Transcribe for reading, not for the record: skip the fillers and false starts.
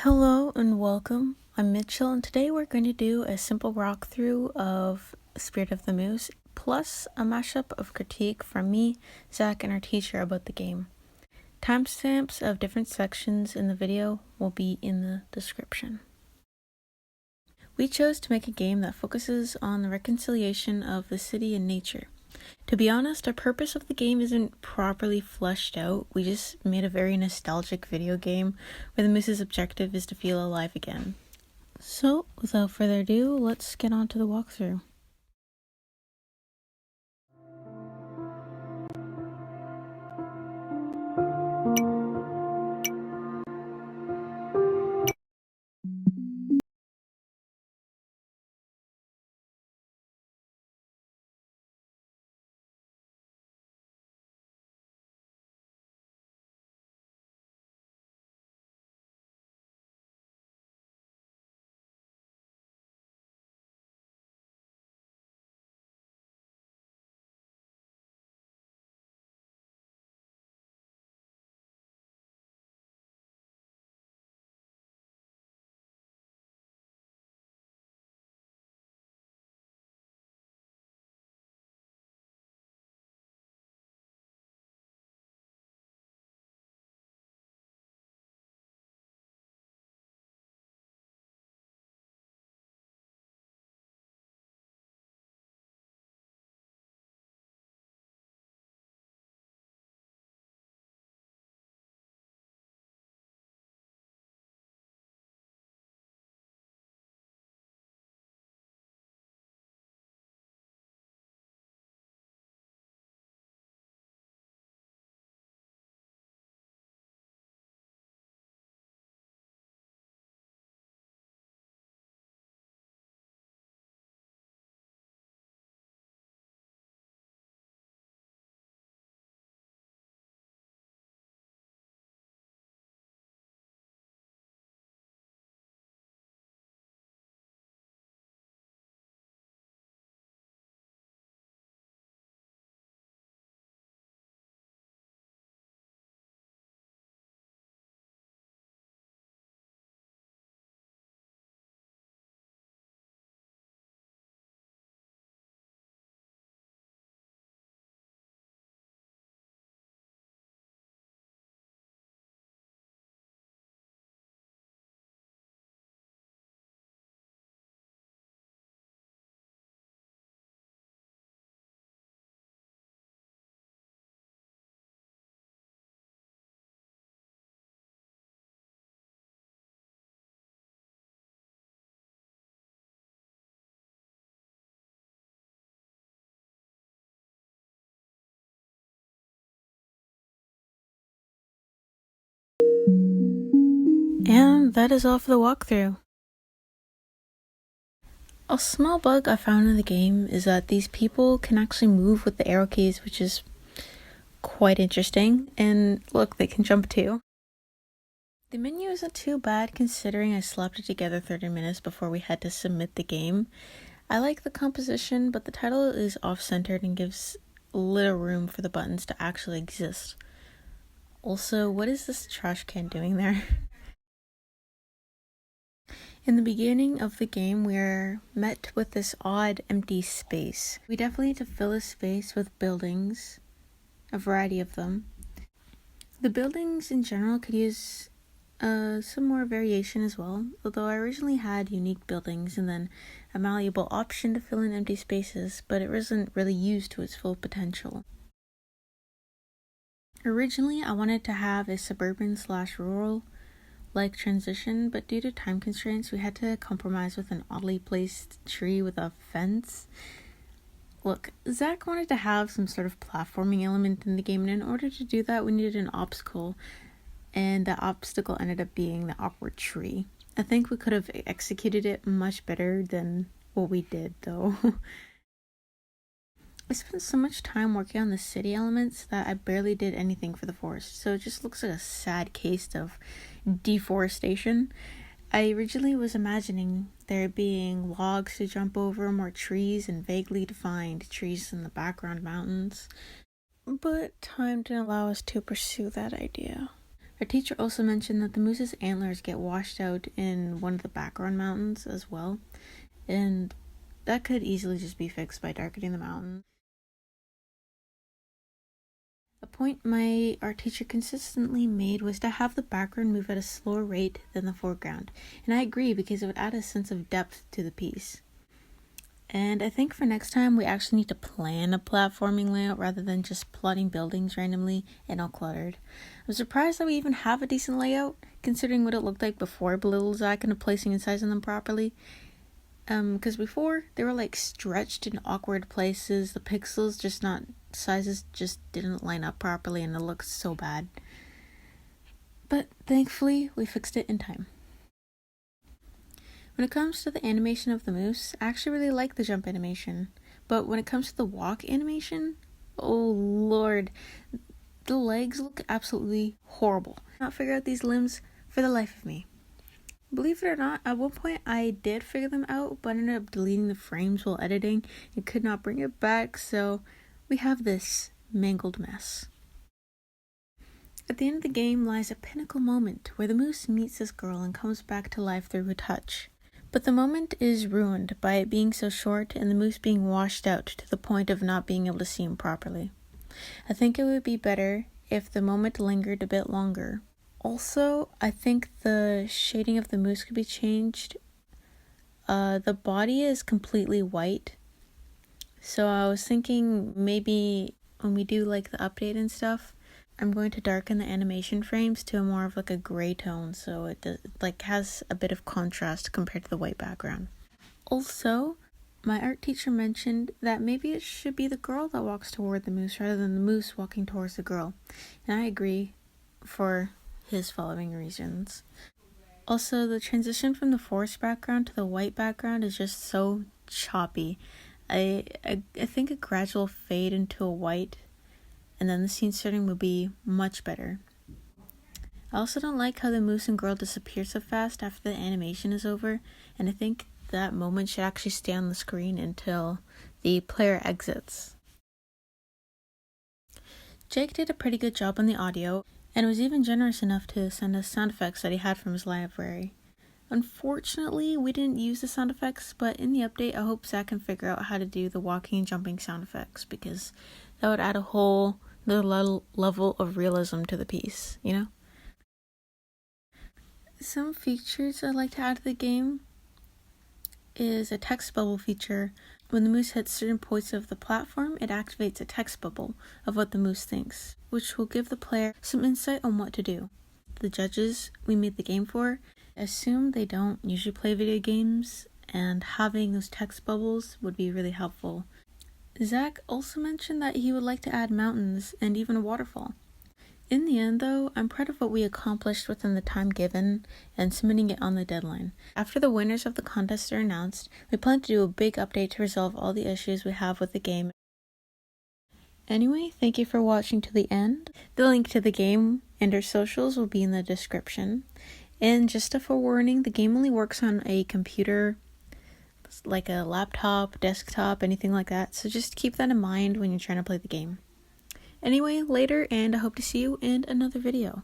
Hello and welcome. I'm Mitchell, and today we're going to do a simple walkthrough of Spirit of the Moose, plus a mashup of critique from me, Zach, and our teacher about the game. Timestamps of different sections in the video will be in the description. We chose to make a game that focuses on the reconciliation of the city and nature. To be honest, our purpose of the game isn't properly fleshed out. We just made a very nostalgic video game where the moose's objective is to feel alive again. So, without further ado, let's get on to the walkthrough. And that is all for the walkthrough. A small bug I found in the game is that these people can actually move with the arrow keys, which is quite interesting. And look, they can jump too. The menu isn't too bad considering I slapped it together 30 minutes before we had to submit the game. I like the composition, but the title is off-centered and gives little room for the buttons to actually exist. Also, what is this trash can doing there? In the beginning of the game, we're met with this odd empty space. We definitely need to fill this space with buildings, a variety of them. The buildings in general could use some more variation as well, although I originally had unique buildings and then a malleable option to fill in empty spaces, but it wasn't really used to its full potential. Originally, I wanted to have a suburban/rural like transition, but due to time constraints, we had to compromise with an oddly placed tree with a fence. Look, Zach wanted to have some sort of platforming element in the game, and in order to do that, we needed an obstacle, and the obstacle ended up being the awkward tree. I think we could have executed it much better than what we did, though. I spent so much time working on the city elements that I barely did anything for the forest, so it just looks like a sad case of deforestation. I originally was imagining there being logs to jump over, more trees, and vaguely defined trees in the background mountains. But time didn't allow us to pursue that idea. Our teacher also mentioned that the moose's antlers get washed out in one of the background mountains as well, and that could easily just be fixed by darkening the mountain. A point our teacher consistently made was to have the background move at a slower rate than the foreground, and I agree because it would add a sense of depth to the piece. And I think for next time, we actually need to plan a platforming layout rather than just plotting buildings randomly and all cluttered. I'm surprised that we even have a decent layout, considering what it looked like before belittled Zach into placing and sizing them properly. Because before, they were like stretched in awkward places, the sizes just didn't line up properly, and it looked so bad. But thankfully, we fixed it in time. When it comes to the animation of the moose, I actually really like the jump animation. But when it comes to the walk animation, oh lord, the legs look absolutely horrible. I cannot figure out these limbs for the life of me. Believe it or not, at one point I did figure them out, but I ended up deleting the frames while editing and could not bring it back, so we have this mangled mess. At the end of the game lies a pinnacle moment where the moose meets this girl and comes back to life through a touch. But the moment is ruined by it being so short and the moose being washed out to the point of not being able to see him properly. I think it would be better if the moment lingered a bit longer. Also, I think the shading of the moose could be changed. The body is completely white, so I was thinking maybe when we do like the update and stuff, I'm going to darken the animation frames to a more of like a gray tone, so it has a bit of contrast compared to the white background. Also, my art teacher mentioned that maybe it should be the girl that walks toward the moose rather than the moose walking towards the girl, and I agree for his following reasons. Also, the transition from the forest background to the white background is just so choppy. I think a gradual fade into a white and then the scene starting would be much better. I also don't like how the moose and girl disappear so fast after the animation is over, and I think that moment should actually stay on the screen until the player exits. Jake did a pretty good job on the audio, and was even generous enough to send us sound effects that he had from his library. Unfortunately, we didn't use the sound effects, but in the update, I hope Zach can figure out how to do the walking and jumping sound effects, because that would add a whole another level of realism to the piece, you know? Some features I'd like to add to the game is a text bubble feature. When the moose hits certain points of the platform, it activates a text bubble of what the moose thinks, which will give the player some insight on what to do. The judges we made the game for assume they don't usually play video games, and having those text bubbles would be really helpful. Zach also mentioned that he would like to add mountains and even a waterfall. In the end, though, I'm proud of what we accomplished within the time given and submitting it on the deadline. After the winners of the contest are announced, we plan to do a big update to resolve all the issues we have with the game. Anyway, thank you for watching to the end. The link to the game and our socials will be in the description. And just a forewarning, the game only works on a computer, like a laptop, desktop, anything like that, so just keep that in mind when you're trying to play the game. Anyway, later, and I hope to see you in another video.